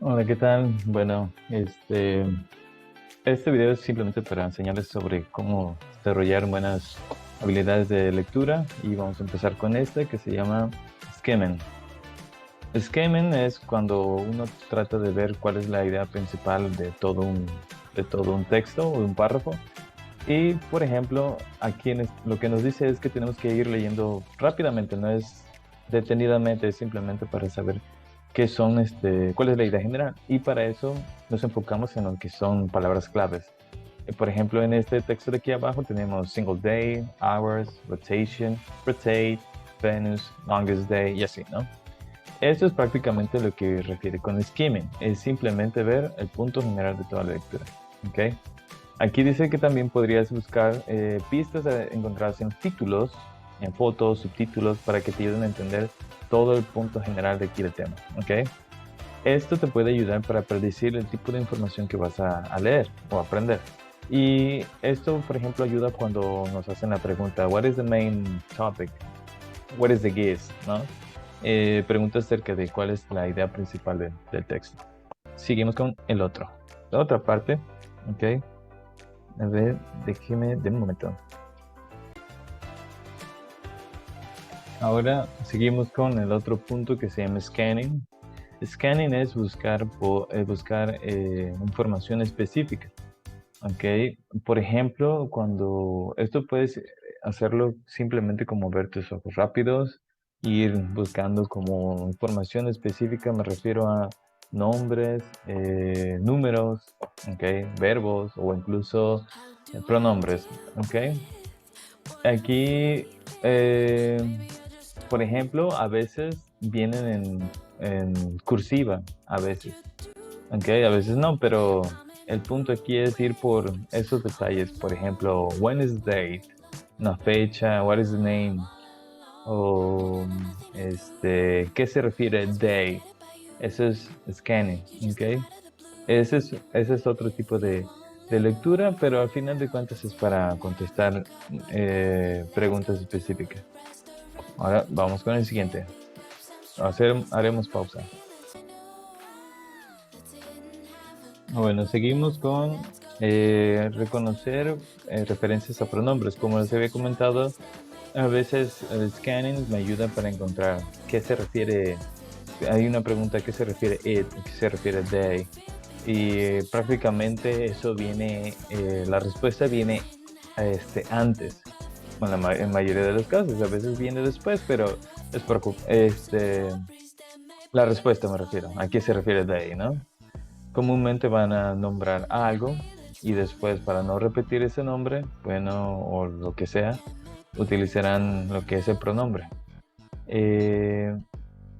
Hola, ¿qué tal? Bueno, este video es simplemente para enseñarles sobre cómo desarrollar buenas habilidades de lectura y vamos a empezar con este que se llama skimming. Skimming es cuando uno trata de ver cuál es la idea principal de todo un texto o un párrafo. Y, por ejemplo, aquí lo que nos dice es que tenemos que ir leyendo rápidamente, no es detenidamente, es simplemente para saber cuál es la idea general. Y para eso nos enfocamos en lo que son palabras claves. Por ejemplo, en este texto de aquí abajo tenemos single day, hours, rotation, rotate, Venus, longest day y así, ¿no? Esto es prácticamente lo que refiere con skimming, es simplemente ver el punto general de toda la lectura, ¿ok? Aquí dice que también podrías buscar pistas encontradas en títulos, en fotos, subtítulos, para que te ayuden a entender todo el punto general de aquí del tema, ¿ok? Esto te puede ayudar para predecir el tipo de información que vas a leer o aprender. Y esto, por ejemplo, ayuda cuando nos hacen la pregunta, what is the main topic? What is the gist? ¿No? Pregunta acerca de cuál es la idea principal del texto. Seguimos con el otro. La otra parte, ¿ok? A ver, déjeme de un momento. Ahora seguimos con el otro punto que se llama scanning. Scanning es buscar información específica. ¿Ok? Por ejemplo, cuando esto puedes hacerlo simplemente como ver tus ojos rápidos, ir buscando como información específica, me refiero a nombres, números, ¿ok? Verbos o incluso pronombres, ¿ok? Aquí, eh, por ejemplo, a veces vienen en cursiva, a veces, ¿ok? A veces no, pero el punto aquí es ir por esos detalles. Por ejemplo, when is the date, una fecha, what is the name, o ¿qué se refiere day? Eso es scanning, ¿ok? Ese es otro tipo de lectura, pero al final de cuentas es para contestar preguntas específicas. Ahora vamos con el siguiente. Haremos pausa. Bueno, seguimos con reconocer referencias a pronombres. Como les había comentado, a veces el scanning me ayuda para encontrar qué se refiere. Hay una pregunta, ¿a qué se refiere it? ¿A qué se refiere they? Y prácticamente eso viene, la respuesta viene antes. Bueno, en mayoría de los casos, a veces viene después, pero es la respuesta me refiero. ¿A qué se refiere they, no? Comúnmente van a nombrar algo y después, para no repetir ese nombre, bueno, o lo que sea, utilizarán lo que es el pronombre. Eh,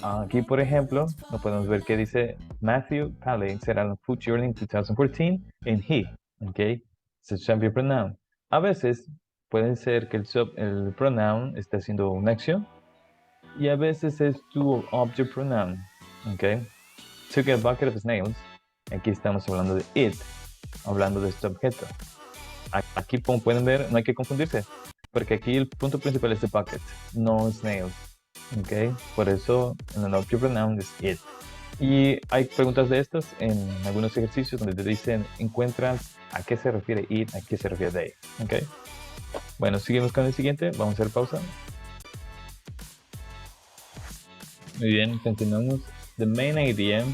Aquí, por ejemplo, lo podemos ver que dice Matthew Paley será on Food Journey 2014 en he, ¿ok? Es el subject pronoun. A veces puede ser que el pronoun esté haciendo una acción y a veces es tu object pronoun, ¿ok? Took a bucket of snails. Aquí estamos hablando de it, hablando de este objeto. Aquí, como pueden ver, no hay que confundirse, porque aquí el punto principal es the bucket, no snails. ¿Ok? Por eso el object pronoun es it. Y hay preguntas de estas en algunos ejercicios donde te dicen, encuentras a qué se refiere it, a qué se refiere they. ¿Ok? Bueno, seguimos con el siguiente. Vamos a hacer pausa. Muy bien, continuamos. The main idea.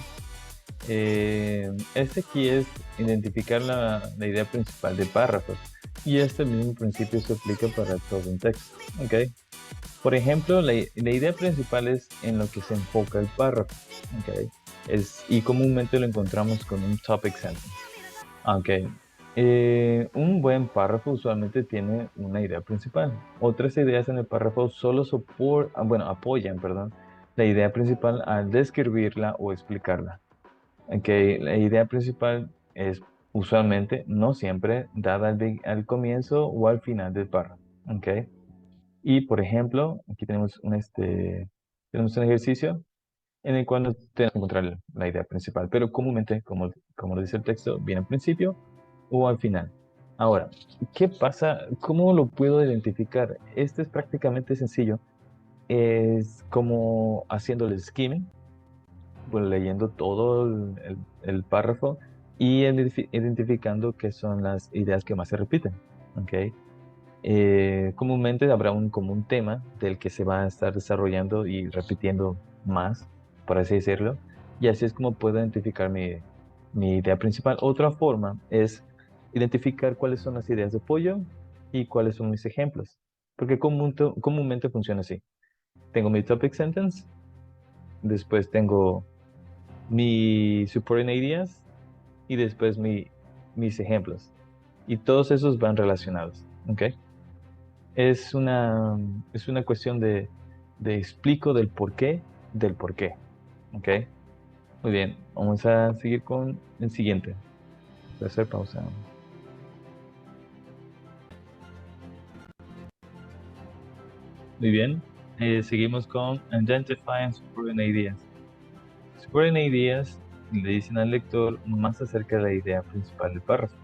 Este aquí es identificar la idea principal de párrafos. Y este mismo principio se aplica para todo un texto. ¿Ok? Por ejemplo, la idea principal es en lo que se enfoca el párrafo, ¿ok? Y comúnmente lo encontramos con un topic sentence. Ok. Un buen párrafo usualmente tiene una idea principal. Otras ideas en el párrafo solo apoyan, perdón, la idea principal al describirla o explicarla. Ok. La idea principal es usualmente, no siempre, dada al comienzo o al final del párrafo. Ok. Y por ejemplo, aquí tenemos un ejercicio en el cual tenemos que encontrar la idea principal, pero comúnmente, como lo dice el texto, viene al principio o al final. Ahora, ¿qué pasa? ¿Cómo lo puedo identificar? Esto es prácticamente sencillo. Es como haciendo el skimming. pues, leyendo todo el párrafo y identificando qué son las ideas que más se repiten. ¿Ok? Comúnmente habrá como un tema del que se va a estar desarrollando y repitiendo más, por así decirlo, y así es como puedo identificar mi idea principal. Otra forma es identificar cuáles son las ideas de apoyo y cuáles son mis ejemplos, porque comúnmente funciona así. Tengo mi topic sentence, después tengo mi supporting ideas y después mis ejemplos. Y todos esos van relacionados, ¿ok? Es una, es una cuestión de explico del por qué, ¿ok? Muy bien, vamos a seguir con el siguiente. Voy a hacer pausa. Muy bien, seguimos con Identify and Supporting Ideas. Supporting Ideas le dicen al lector más acerca de la idea principal del párrafo.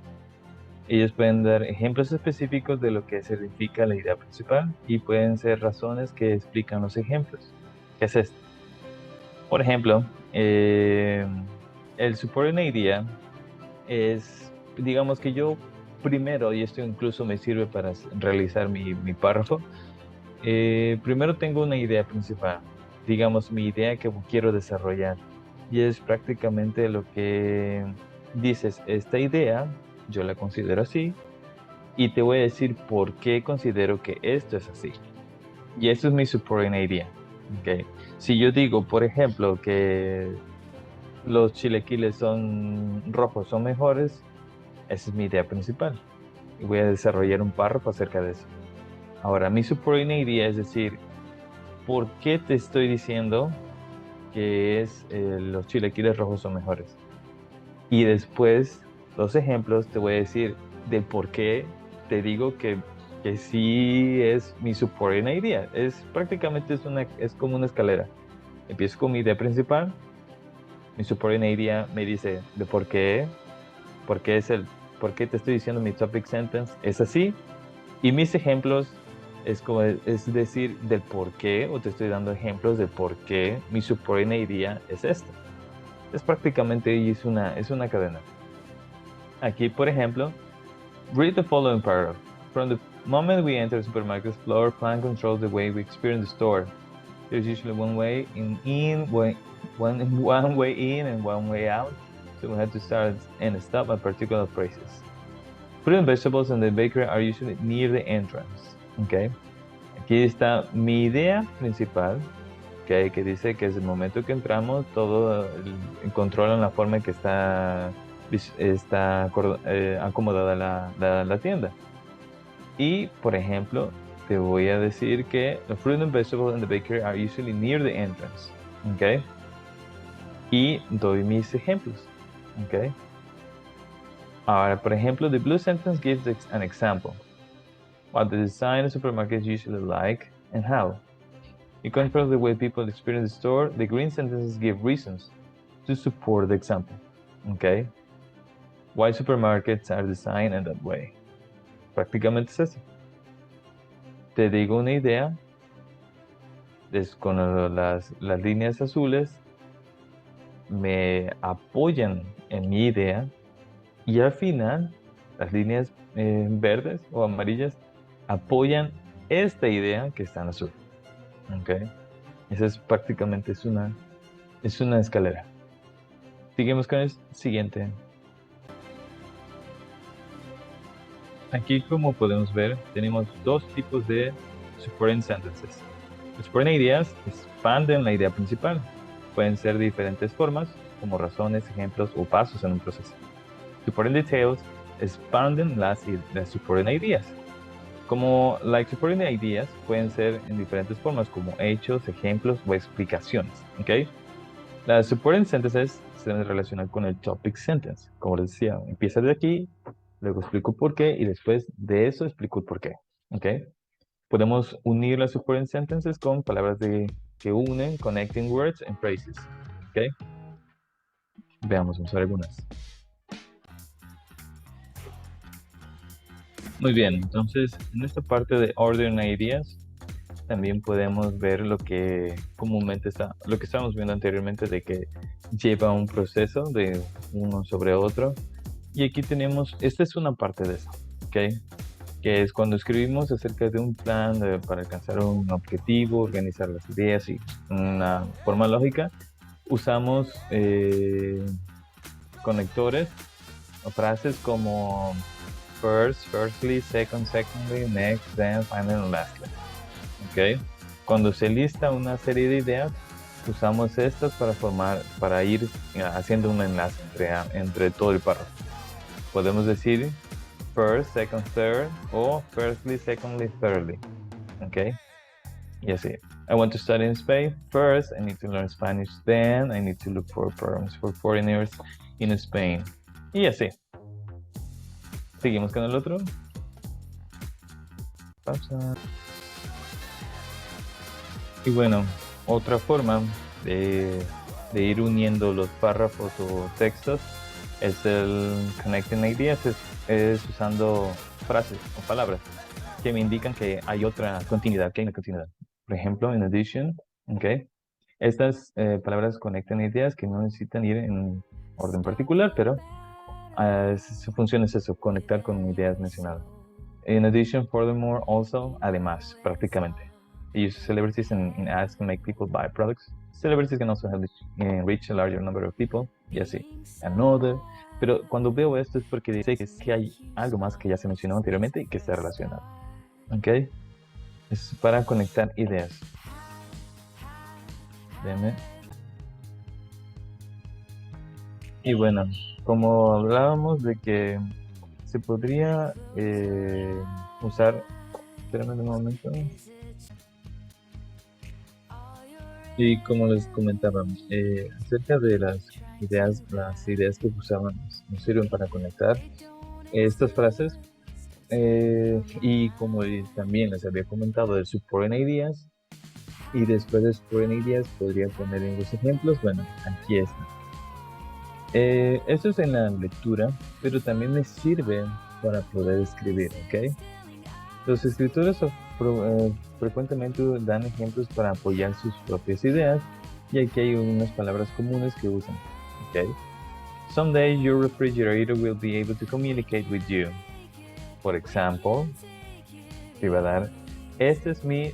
Ellos pueden dar ejemplos específicos de lo que significa la idea principal y pueden ser razones que explican los ejemplos. ¿Qué es esto? Por ejemplo, el supporting idea es, digamos que yo primero, y esto incluso me sirve para realizar mi párrafo, primero tengo una idea principal, digamos mi idea que quiero desarrollar, y es prácticamente lo que dices, esta idea yo la considero así, y te voy a decir por qué considero que esto es así. Y esto es mi supporting idea. ¿Ok? Si yo digo, por ejemplo, que los chilequiles son rojos, son mejores, esa es mi idea principal. Y voy a desarrollar un párrafo acerca de eso. Ahora, mi supporting idea es decir, ¿por qué te estoy diciendo que los chilequiles rojos son mejores? Y después, los ejemplos, te voy a decir de por qué te digo que sí es mi supporting idea. Prácticamente es como una escalera. Empiezo con mi idea principal, mi supporting idea me dice de por qué por qué te estoy diciendo mi topic sentence es así, y mis ejemplos es decir del por qué, o te estoy dando ejemplos de por qué mi supporting idea es esta. Es prácticamente es una cadena. Aquí, por ejemplo, read the following paragraph. From the moment we enter the supermarket, floor plan controls the way we experience the store. There's usually one way one way in and one way out, so we have to start and stop at particular places. Fruit and vegetables in the bakery are usually near the entrance. Okay. Aquí está mi idea principal, que dice que desde el momento que entramos, todo controlan la forma en que está acomodada la tienda. Y, por ejemplo, te voy a decir que the fruit and vegetables in the bakery are usually near the entrance. ¿Ok? Y doy mis ejemplos. ¿Ok? Ahora, por ejemplo, the blue sentence gives an example. What the design of supermarkets usually like and how. In contrast the way people experience the store, the green sentences give reasons to support the example. ¿Ok? Why supermarkets are designed in that way. Prácticamente es eso. Te digo una idea, con las líneas azules me apoyan en mi idea, y al final las líneas verdes o amarillas apoyan esta idea que está en azul. ¿Okay? Esa es prácticamente es una escalera. Seguimos con el siguiente. Aquí, como podemos ver, tenemos dos tipos de supporting sentences. Los supporting ideas expanden la idea principal. Pueden ser de diferentes formas, como razones, ejemplos o pasos en un proceso. Supporting details expanden las supporting ideas. Como like supporting ideas pueden ser en diferentes formas, como hechos, ejemplos o explicaciones. ¿Okay? Las supporting sentences se deben relacionar con el topic sentence. Como les decía, empieza de aquí, luego explico por qué y después de eso explico el por qué. ¿Okay? Podemos unir las supporting sentences con palabras que unen, connecting words and phrases. ¿Okay? Veamos, vamos a ver algunas. Muy bien, entonces en esta parte de ordering ideas, también podemos ver lo que comúnmente lo que estábamos viendo anteriormente, de que lleva un proceso de uno sobre otro. Y aquí tenemos, esta es una parte de eso, ¿ok? Que es cuando escribimos acerca de un plan para alcanzar un objetivo, organizar las ideas y una forma lógica, usamos conectores o frases como first, firstly, second, secondly, next, then, finally, and lastly. ¿Ok? Cuando se lista una serie de ideas, usamos estas para ir haciendo un enlace entre todo el párrafo. Podemos decir first, second, third, o firstly, secondly, thirdly. ¿Ok? Y así. I want to study in Spain. First, I need to learn Spanish. Then, I need to look for programs for foreigners in Spain. Y así. Seguimos con el otro. Pausa. Y bueno, otra forma de ir uniendo los párrafos o textos es el connecting ideas, es usando frases o palabras que me indican que hay otra continuidad, que hay una continuidad. Por ejemplo, in addition, ¿ok? Estas palabras conectan ideas que no necesitan ir en orden particular, pero su función es eso, conectar con ideas mencionadas. In addition, furthermore, also, además, prácticamente. Use celebrities in ads to make people buy products. Celebrities can also help reach a larger number of people, y así. Another. Pero cuando veo esto es porque sé que hay algo más que ya se mencionó anteriormente y que está relacionado. ¿Ok? Es para conectar ideas. Déjame. Y bueno, como hablábamos de que se podría usar, espérame un momento. Y como les comentaba, acerca de las ideas que usábamos nos sirven para conectar estas frases. Y como también les había comentado del supporting ideas, y después de supporting ideas podría poner en los ejemplos. Bueno, aquí está. Esto es en la lectura, pero también me sirve para poder escribir, ¿ok? Los escritores frecuentemente dan ejemplos para apoyar sus propias ideas, y aquí hay unas palabras comunes que usan, ¿ok? Someday your refrigerator will be able to communicate with you. Por ejemplo, te va a dar, este es mi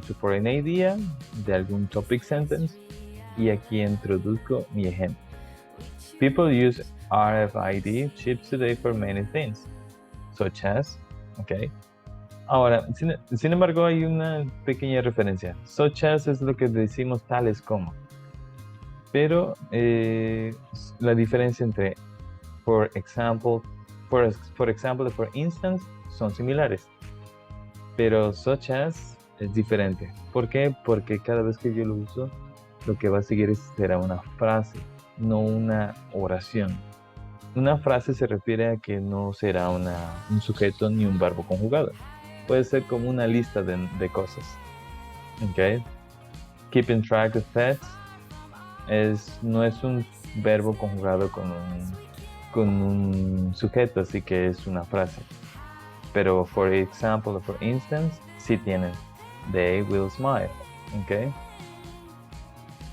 supporting idea de algún topic sentence, y aquí introduzco mi ejemplo. People use RFID chips today for many things, such as, okay. Ahora, sin embargo, hay una pequeña referencia. Such as es lo que decimos tales como. Pero la diferencia entre for example, for instance, son similares. Pero such as es diferente. ¿Por qué? Porque cada vez que yo lo uso, lo que va a seguir será una frase, no una oración. Una frase se refiere a que no será un sujeto ni un verbo conjugado. Puede ser como una lista de cosas. Okay. Keeping track of pets no es un verbo conjugado con un sujeto, así que es una frase. Pero for example o for instance, sí tienen. They will smile. Okay.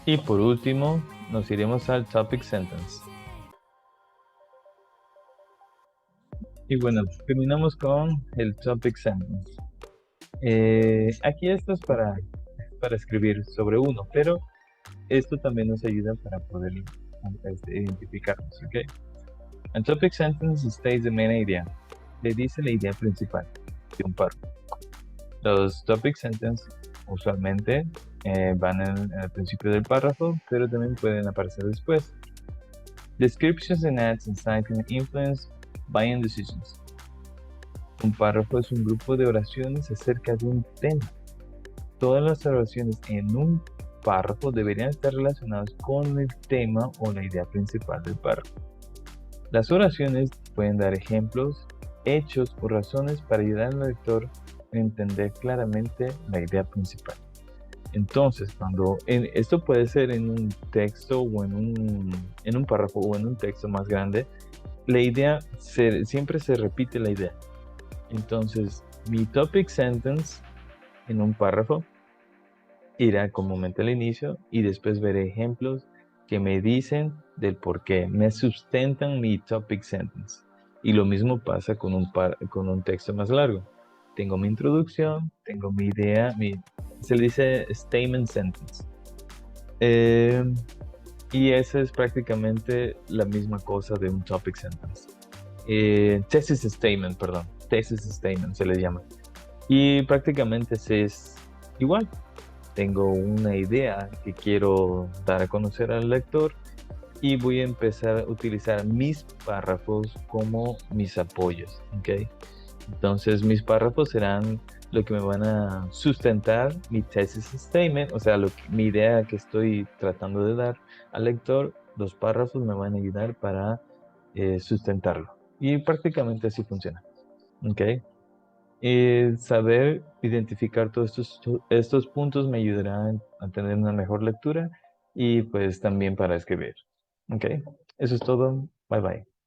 Y por último, nos iremos al topic sentence. Y bueno, terminamos con el topic sentence. Aquí esto es para escribir sobre uno, pero esto también nos ayuda para poder identificarnos, ¿ok? El topic sentence states the main idea. Le dice la idea principal de un párrafo. Los topic sentence usualmente van en el principio del párrafo, pero también pueden aparecer después. Descriptions and ads inciting influence buying decisions. Un párrafo es un grupo de oraciones acerca de un tema. Todas las oraciones en un párrafo deberían estar relacionadas con el tema o la idea principal del párrafo. Las oraciones pueden dar ejemplos, hechos o razones para ayudar al lector a entender claramente la idea principal. Entonces, esto puede ser en un texto o en un párrafo o en un texto más grande, la idea siempre se repite la idea. Entonces, mi topic sentence en un párrafo, irá comúnmente al inicio y después veré ejemplos que me dicen del por qué, me sustentan mi topic sentence. Y lo mismo pasa con con un texto más largo. Tengo mi introducción, tengo mi idea, se le dice statement sentence. Eh, y esa es prácticamente la misma cosa de un topic sentence. Thesis statement, perdón. Thesis statement se le llama. Y prácticamente es igual. Tengo una idea que quiero dar a conocer al lector y voy a empezar a utilizar mis párrafos como mis apoyos, ¿ok? Entonces mis párrafos serán lo que me van a sustentar mi thesis statement, o sea, mi idea que estoy tratando de dar al lector, los párrafos me van a ayudar para sustentarlo. Y prácticamente así funciona, ¿ok? Saber identificar todos estos puntos me ayudará a tener una mejor lectura y pues también para escribir. ¿Ok? Eso es todo. Bye bye.